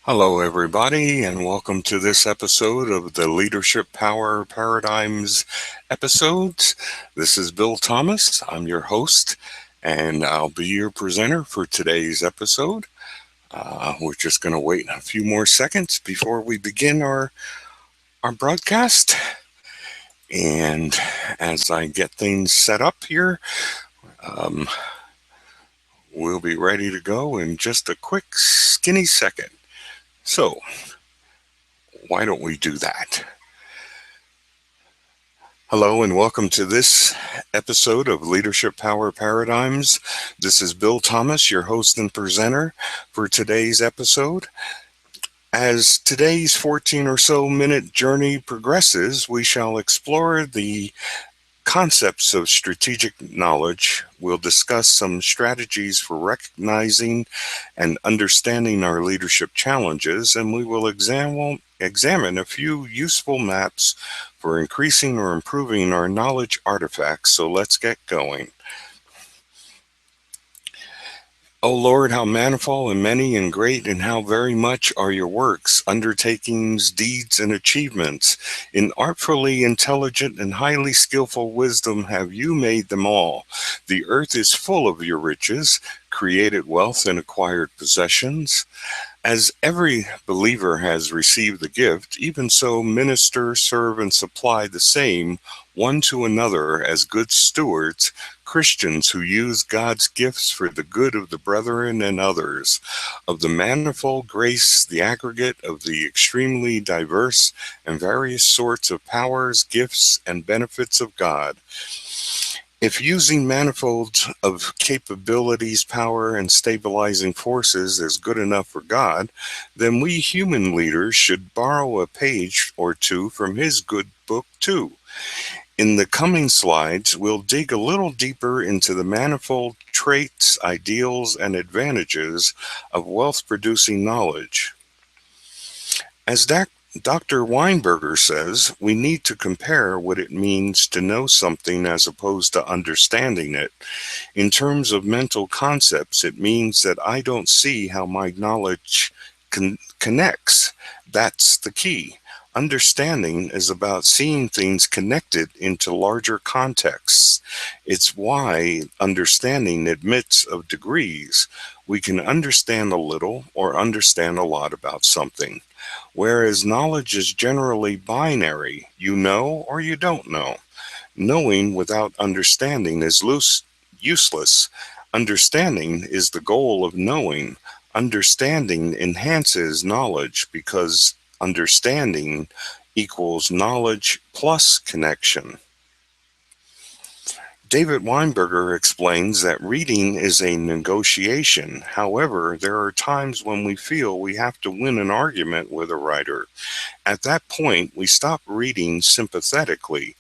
Hello, everybody, and welcome to this episode of the Leadership Power Paradigms episodes. This is Bill Thomas. I'm your host, and I'll be your presenter for today's episode. We're just going to wait a few more seconds before we begin our broadcast. And as I get things set up here, um, we'll be ready to go in just a quick, skinny second. So, why don't we do that? Hello and welcome to this episode of Leadership Power Paradigms. This is Bill Thomas, your host and presenter for today's episode. As today's 14 or so minute journey progresses, we shall explore the concepts of strategic knowledge. We'll discuss some strategies for recognizing and understanding our leadership challenges, and we will examine a few useful maps for increasing or improving our knowledge artifacts. So let's get going. O Lord, how manifold and many and great, and how very much are your works, undertakings, deeds, and achievements. In artfully intelligent and highly skillful wisdom have you made them all. The earth is full of your riches, created wealth and acquired possessions. As every believer has received the gift, even so minister, serve, and supply the same one to another as good stewards, Christians who use God's gifts for the good of the brethren and others, of the manifold grace, the aggregate of the extremely diverse and various sorts of powers, gifts, and benefits of God. If using manifolds of capabilities, power, and stabilizing forces is good enough for God, then we human leaders should borrow a page or two from his good book too. In the coming slides, we'll dig a little deeper into the manifold traits, ideals, and advantages of wealth-producing knowledge. As Dr. Weinberger says, we need to compare what it means to know something as opposed to understanding it. In terms of mental concepts, it means that I don't see how my knowledge connects. That's the key. Understanding is about seeing things connected into larger contexts. It's why understanding admits of degrees. We can understand a little or understand a lot about something. Whereas knowledge is generally binary, you know or you don't know. Knowing without understanding is useless. Understanding is the goal of knowing. Understanding enhances knowledge because understanding equals knowledge plus connection. David Weinberger explains that reading is a negotiation. However, there are times when we feel we have to win an argument with a writer. At that point, we stop reading sympathetically.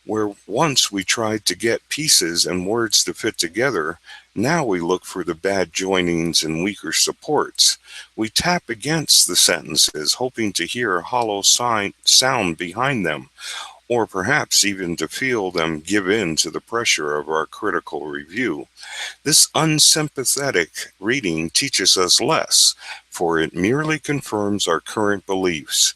Where once we tried to get pieces and words to fit together, now we look for the bad joinings and weaker supports. We tap against the sentences, hoping to hear a hollow sound behind them, or perhaps even to feel them give in to the pressure of our critical review. This unsympathetic reading teaches us less, for it merely confirms our current beliefs.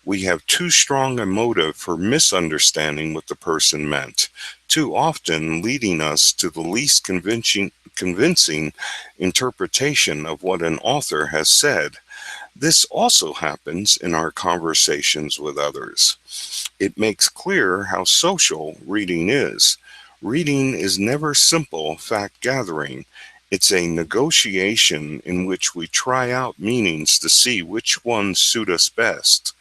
We have too strong a motive for misunderstanding what the person meant, too often leading us to the least convincing interpretation of what an author has said. This also happens in our conversations with others. It makes clear how social reading is. Reading is never simple fact gathering. It's a negotiation in which we try out meanings to see which ones suit us best.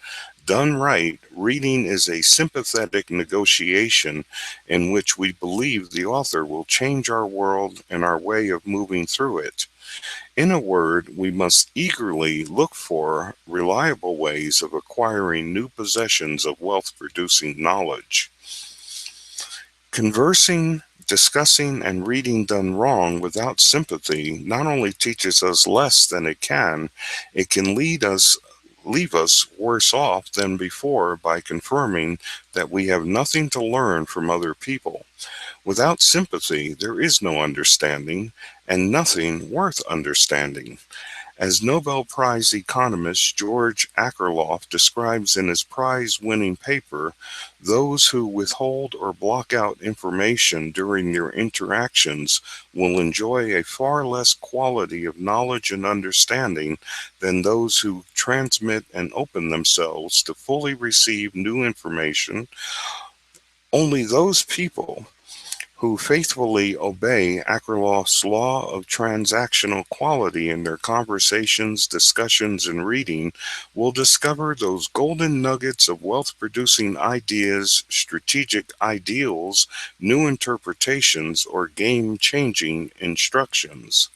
Done right, reading is a sympathetic negotiation in which we believe the author will change our world and our way of moving through it. In a word, we must eagerly look for reliable ways of acquiring new possessions of wealth-producing knowledge. Conversing, discussing, and reading done wrong without sympathy not only teaches us less than it can leave us worse off than before by confirming that we have nothing to learn from other people. Without sympathy, there is no understanding, and nothing worth understanding. As Nobel Prize economist George Akerlof describes in his prize winning paper, those who withhold or block out information during their interactions will enjoy a far less quality of knowledge and understanding than those who transmit and open themselves to fully receive new information. Only those people who faithfully obey Akerlof's law of transactional quality in their conversations, discussions, and reading will discover those golden nuggets of wealth producing ideas, strategic ideals, new interpretations, or game changing instructions.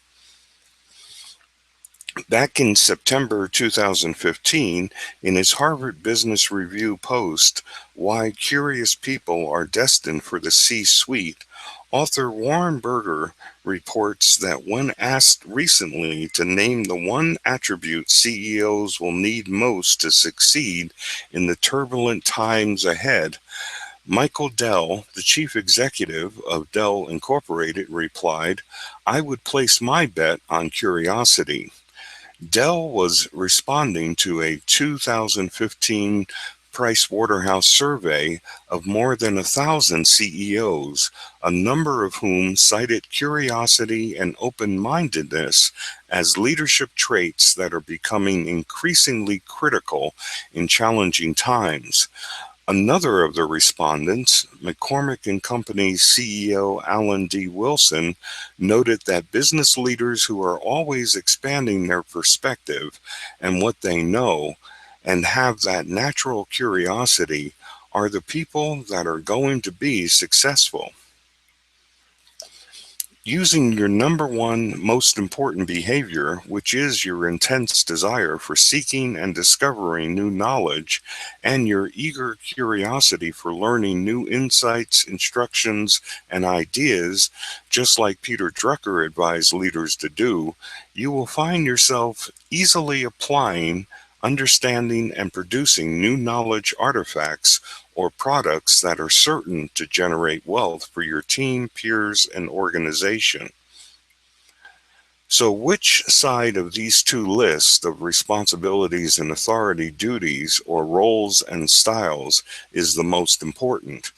Back in September 2015, in his Harvard Business Review post, Why Curious People Are Destined for the C-Suite, author Warren Berger reports that when asked recently to name the one attribute CEOs will need most to succeed in the turbulent times ahead, Michael Dell, the chief executive of Dell Incorporated, replied, I would place my bet on curiosity. Dell was responding to a 2015 Pricewaterhouse survey of more than 1,000 CEOs, a number of whom cited curiosity and open-mindedness as leadership traits that are becoming increasingly critical in challenging times. Another of the respondents, McCormick and Company's CEO Alan D. Wilson, noted that business leaders who are always expanding their perspective and what they know and have that natural curiosity are the people that are going to be successful. Using your number one most important behavior, which is your intense desire for seeking and discovering new knowledge, and your eager curiosity for learning new insights, instructions, and ideas, just like Peter Drucker advised leaders to do, you will find yourself easily applying, understanding, and producing new knowledge artifacts or products that are certain to generate wealth for your team, peers, and organization. So, which side of these two lists of responsibilities and authority duties, or roles and styles, is the most important?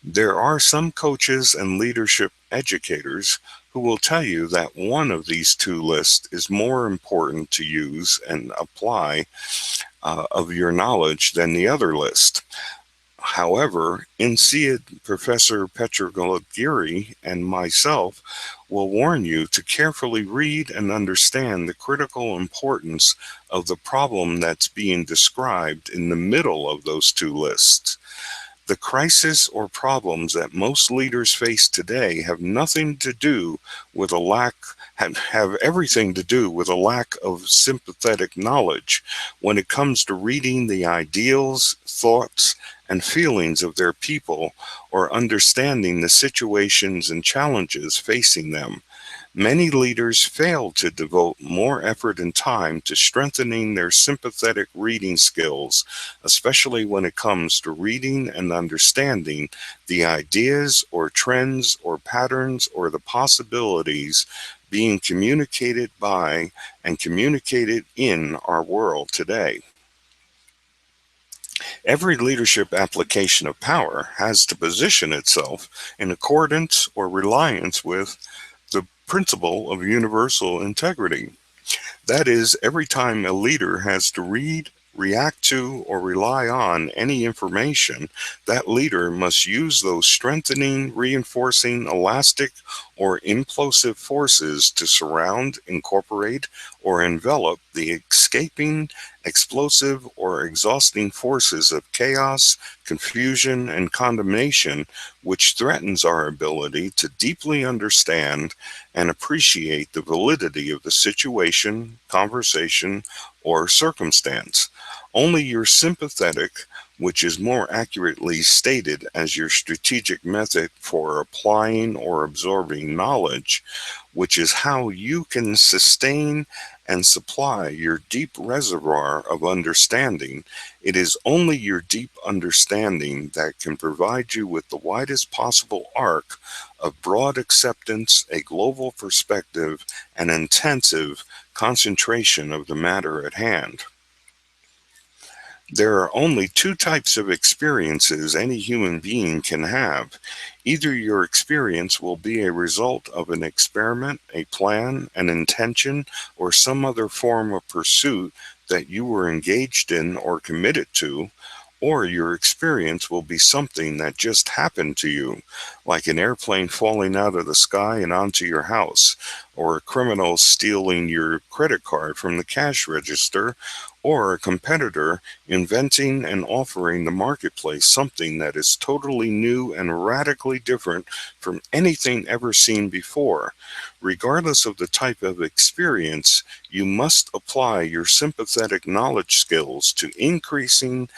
There are some coaches and leadership educators who will tell you that one of these two lists is more important to use and apply of your knowledge than the other list. However, INSEAD Professor Petrogalagiri and myself will warn you to carefully read and understand the critical importance of the problem that's being described in the middle of those two lists. The crisis or problems that most leaders face today have nothing to do with a lack have everything to do with a lack of sympathetic knowledge when it comes to reading the ideals, thoughts, and feelings of their people or understanding the situations and challenges facing them. Many leaders fail to devote more effort and time to strengthening their sympathetic reading skills, especially when it comes to reading and understanding the ideas or trends or patterns or the possibilities being communicated by and communicated in our world today. Every leadership application of power has to position itself in accordance or reliance with the principle of universal integrity. That is, every time a leader has to read, react to, or rely on any information, that leader must use those strengthening, reinforcing, elastic, or implosive forces to surround, incorporate, or envelop the escaping, explosive, or exhausting forces of chaos, confusion, and condemnation, which threatens our ability to deeply understand and appreciate the validity of the situation, conversation, or circumstance. Only your sympathetic which is more accurately stated as your strategic method for applying or absorbing knowledge, which is how you can sustain and supply your deep reservoir of understanding. It is only your deep understanding that can provide you with the widest possible arc of broad acceptance, a global perspective, and intensive concentration of the matter at hand. There are only two types of experiences any human being can have. Either your experience will be a result of an experiment, a plan, an intention, or some other form of pursuit that you were engaged in or committed to, or your experience will be something that just happened to you, like an airplane falling out of the sky and onto your house, or a criminal stealing your credit card from the cash register, or a competitor inventing and offering the marketplace something that is totally new and radically different from anything ever seen before. Regardless of the type of experience, you must apply your sympathetic knowledge skills to increasing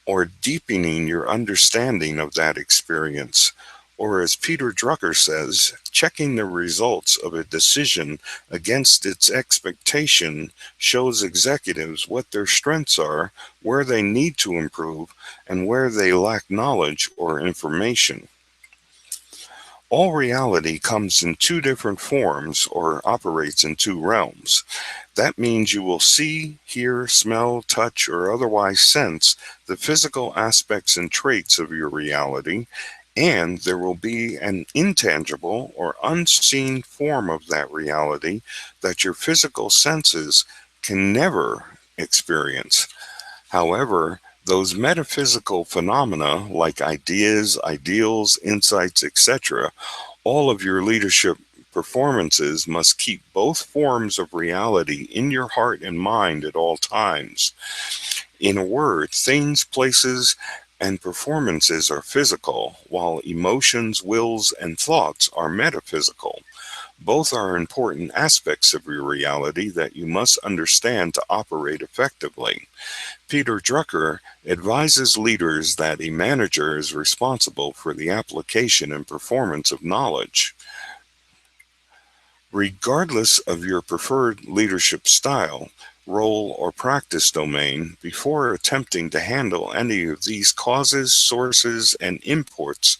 or deepening your understanding of that experience. Or, as Peter Drucker says, checking the results of a decision against its expectation shows executives what their strengths are, where they need to improve, and where they lack knowledge or information. All reality comes in two different forms or operates in two realms. That means you will see, hear, smell, touch, or otherwise sense the physical aspects and traits of your reality, and there will be an intangible or unseen form of that reality that your physical senses can never experience. However, those metaphysical phenomena like ideas, ideals, insights, etc., all of your leadership performances must keep both forms of reality in your heart and mind at all times. In a word, things, places, and performances are physical, while emotions, wills, and thoughts are metaphysical. Both are important aspects of your reality that you must understand to operate effectively. Peter Drucker advises leaders that a manager is responsible for the application and performance of knowledge. Regardless of your preferred leadership style, role, or practice domain, before attempting to handle any of these causes, sources, and inputs,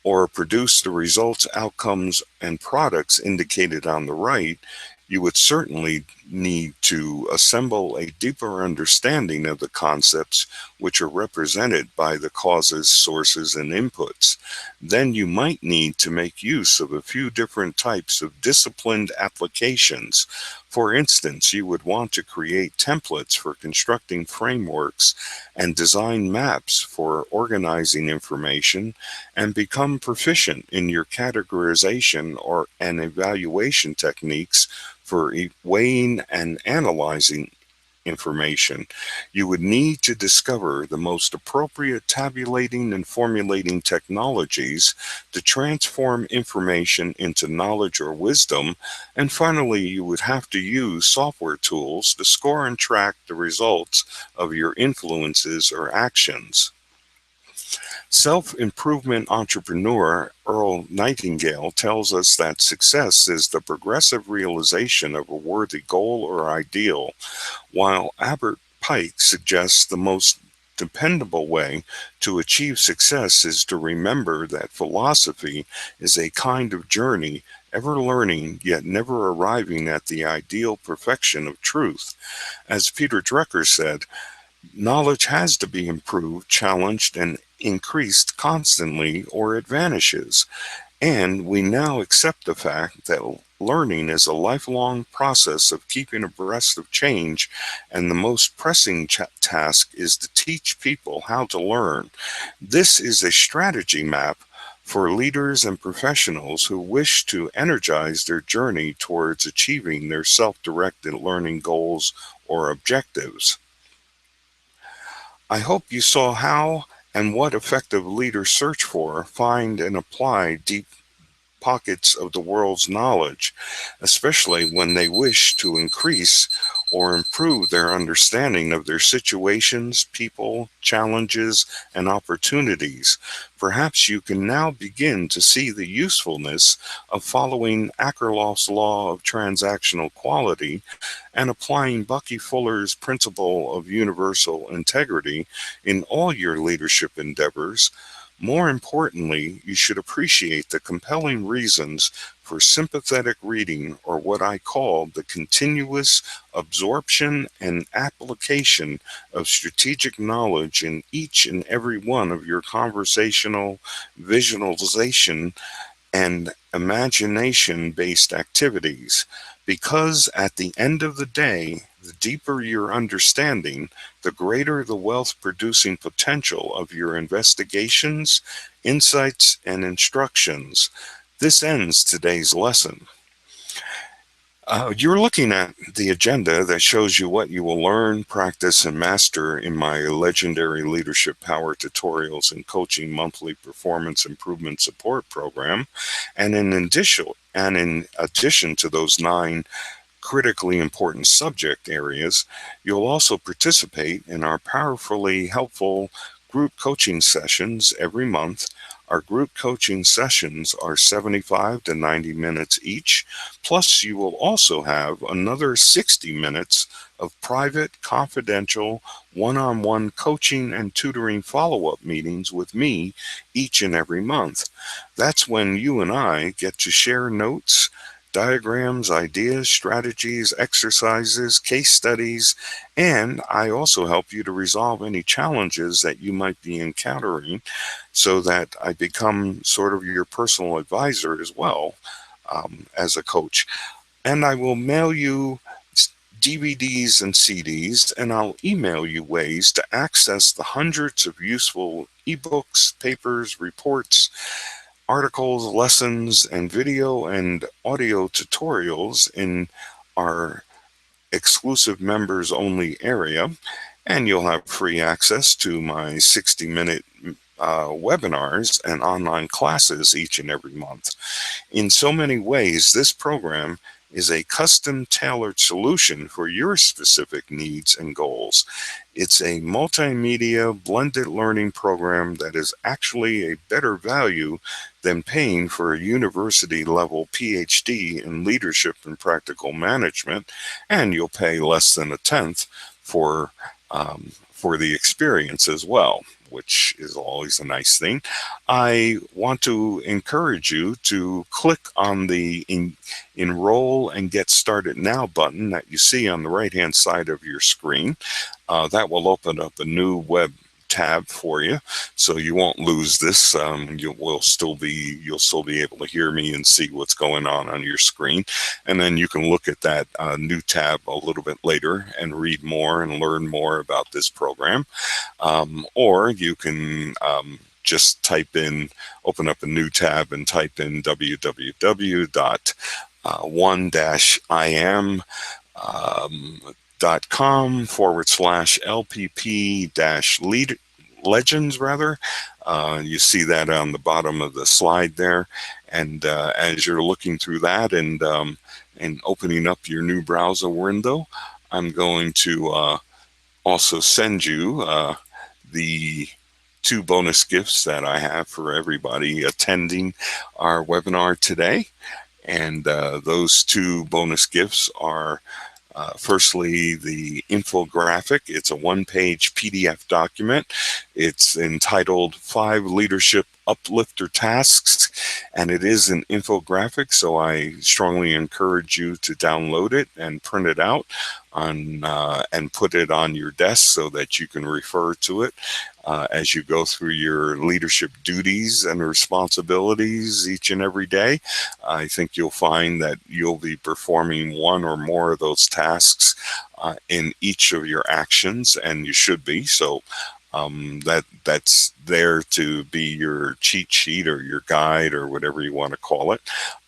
or produce the results, outcomes, and products indicated on the right, you would certainly need to assemble a deeper understanding of the concepts which are represented by the causes, sources, and inputs. Then you might need to make use of a few different types of disciplined applications. For instance, you would want to create templates for constructing frameworks and design maps for organizing information and become proficient in your categorization or and evaluation techniques for weighing and analyzing information. You would need to discover the most appropriate tabulating and formulating technologies to transform information into knowledge or wisdom. And finally, you would have to use software tools to score and track the results of your influences or actions. Self improvement entrepreneur Earl Nightingale tells us that success is the progressive realization of a worthy goal or ideal, while Albert Pike suggests the most dependable way to achieve success is to remember that philosophy is a kind of journey, ever learning yet never arriving at the ideal perfection of truth. As Peter Drucker said, knowledge has to be improved, challenged, and increased constantly, or it vanishes. And we now accept the fact that learning is a lifelong process of keeping abreast of change, and the most pressing task is to teach people how to learn. This is a strategy map for leaders and professionals who wish to energize their journey towards achieving their self directed learning goals or objectives. I hope you saw how and what effective leaders search for, find, and apply deep pockets of the world's knowledge, especially when they wish to increase or improve their understanding of their situations, people, challenges, and opportunities. Perhaps you can now begin to see the usefulness of following Akerlof's law of transactional quality and applying Bucky Fuller's principle of universal integrity in all your leadership endeavors. More importantly, you should appreciate the compelling reasons for sympathetic reading, or what I call the continuous absorption and application of strategic knowledge in each and every one of your conversational, visualization, and imagination based activities. Because at the end of the day, the deeper your understanding, the greater the wealth producing potential of your investigations, insights, and instructions. This ends today's lesson. You're looking at the agenda that shows you what you will learn, practice, and master in my legendary leadership power tutorials and coaching monthly performance improvement support program. And in addition to those 9 critically important subject areas, you'll also participate in our powerfully helpful group coaching sessions every month. Our group coaching sessions are 75 to 90 minutes each, plus you will also have another 60 minutes of private, confidential, one-on-one coaching and tutoring follow-up meetings with me each and every month. That's when you and I get to share notes, diagrams, ideas, strategies, exercises, case studies, and I also help you to resolve any challenges that you might be encountering, so that I become sort of your personal advisor as well, as a coach. And I will mail you DVDs and CDs, and I'll email you ways to access the hundreds of useful ebooks, papers, reports, articles, lessons, and video and audio tutorials in our exclusive members only area. And you'll have free access to my 60-minute webinars and online classes each and every month. In so many ways, this program is a custom tailored solution for your specific needs and goals. It's a multimedia blended learning program that is actually a better value than paying for a university level PhD in leadership and practical management, and you'll pay less than a tenth for the experience as well, which is always a nice thing. I want to encourage you to click on the Enroll and Get Started Now button that you see on the right hand side of your screen. That will open up a new web tab for you, so you won't lose this. You'll still be able to hear me and see what's going on your screen, and then you can look at that new tab a little bit later and read more and learn more about this program. Or you can just open up a new tab and type in www.1-im.com/LPP legends rather. You see that on the bottom of the slide there. And as you're looking through that and opening up your new browser window, I'm going to also send you the 2 bonus gifts that I have for everybody attending our webinar today. And those 2 bonus gifts are firstly, the infographic. It's a 1-page PDF document. It's entitled 5 Leadership Uplifter Tasks, and it is an infographic, so I strongly encourage you to download it and print it out and put it on your desk so that you can refer to it as you go through your leadership duties and responsibilities each and every day. I think you'll find that you'll be performing one or more of those tasks in each of your actions, and you should be. So that's there to be your cheat sheet or your guide or whatever you want to call it.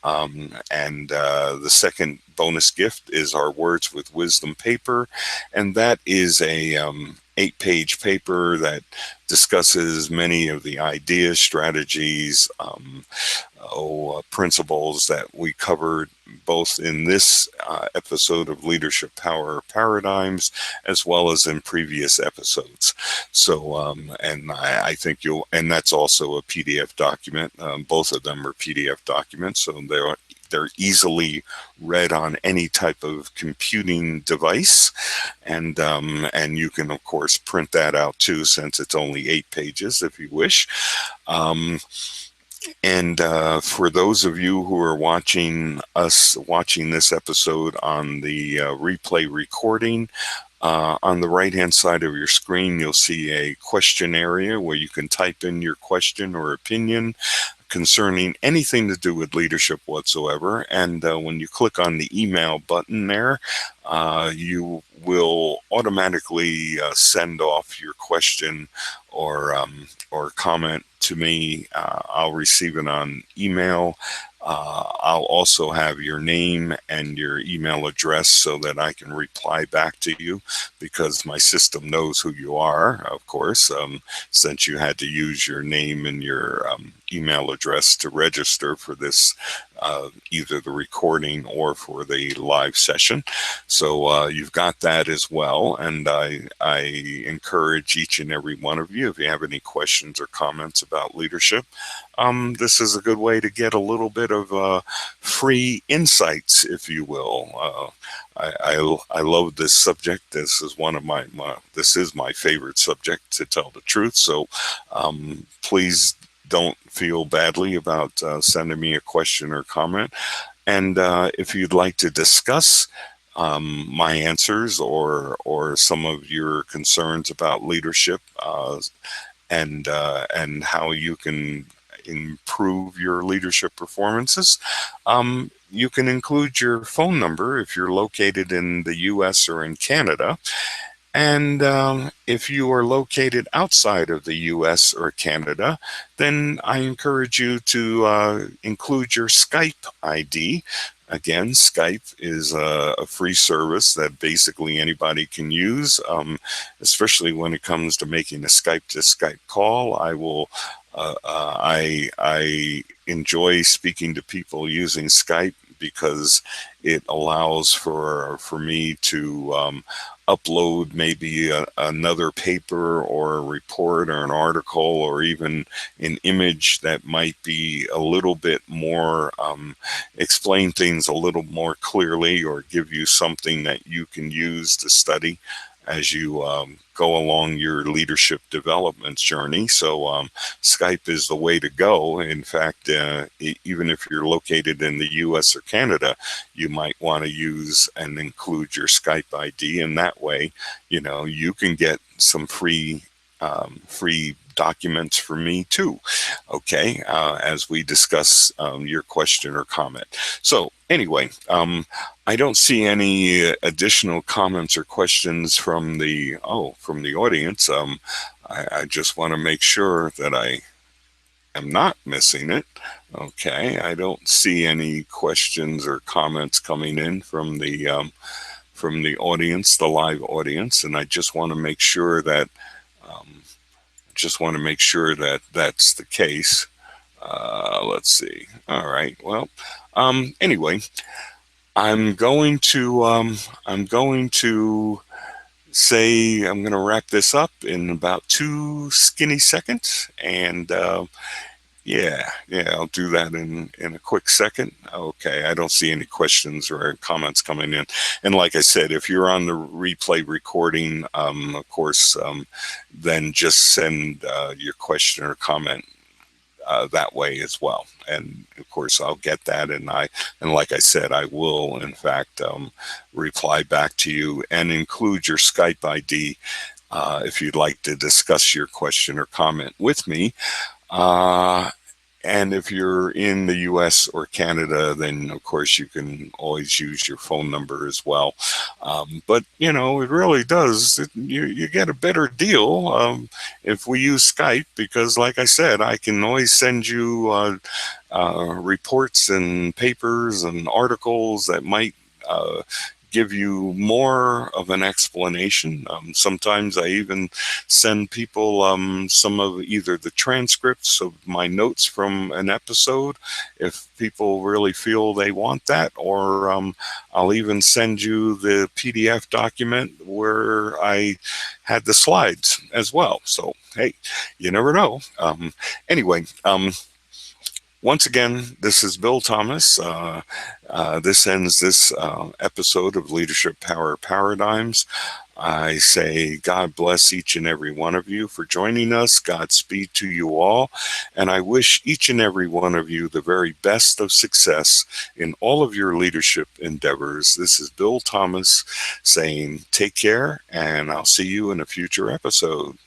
And the second bonus gift is our Words with Wisdom paper, and that is a 8-page paper that discusses many of the ideas, strategies, principles that we covered both in this episode of Leadership Power Paradigms as well as in previous episodes. So, and I think and that's also a PDF document. Both of them are PDF documents, so they're easily read on any type of computing device, and you can of course print that out too, since it's only 8 pages if you wish. And for those of you who are watching this episode on the replay recording, on the right-hand side of your screen, you'll see a question area where you can type in your question or opinion concerning anything to do with leadership whatsoever. And when you click on the email button there, you will automatically send off your question or comment to me. I'll receive it on email. I'll also have your name and your email address so that I can reply back to you, because my system knows who you are, of course, since you had to use your name and your email address to register for this, either the recording or for the live session. So you've got that as well. And I encourage each and every one of you, if you have any questions or comments about leadership, this is a good way to get a little bit of free insights, if you will. I love this subject. This is one of this is my favorite subject, to tell the truth. So please don't feel badly about sending me a question or comment. And if you'd like to discuss my answers or some of your concerns about leadership, and how you can improve your leadership performances, you can include your phone number if you're located in the US or in Canada. And if you are located outside of the US or Canada, then I encourage you to include your Skype ID. Again, Skype is a free service that basically anybody can use, especially when it comes to making a Skype to Skype call. I enjoy speaking to people using Skype because it allows for me to upload maybe another paper or a report or an article or even an image that might be a little bit more, explain things a little more clearly, or give you something that you can use to study as you go along your leadership development journey. So Skype is the way to go. In fact, even if you're located in the US or Canada, you might want to use and include your Skype ID. And that way, you can get some free documents for me too, okay, as we discuss your question or comment. So anyway, I don't see any additional comments or questions from the audience. I just want to make sure that I am not missing it. Okay, I don't see any questions or comments coming in from the audience, the live audience, and I just want to make sure that that's the case. Let's see. All right. Well, anyway, I'm going to say I'm going to wrap this up in about 2 skinny seconds, and yeah, I'll do that in a quick second. Okay, I don't see any questions or comments coming in. And like I said, if you're on the replay recording, of course, then just send your question or comment that way as well. And of course, I'll get that, and like I said, I will in fact reply back to you and include your Skype ID if you'd like to discuss your question or comment with me. And if you're in the US or Canada, then of course you can always use your phone number as well. But it really does. You get a better deal if we use Skype, because like I said, I can always send you reports and papers and articles that might give you more of an explanation. Sometimes I even send people some of either the transcripts of my notes from an episode if people really feel they want that, or I'll even send you the PDF document where I had the slides as well. So, hey, you never know. Anyway, once again, this is Bill Thomas. This ends this episode of Leadership Power Paradigms. I say God bless each and every one of you for joining us. Godspeed to you all. And I wish each and every one of you the very best of success in all of your leadership endeavors. This is Bill Thomas saying take care, and I'll see you in a future episode.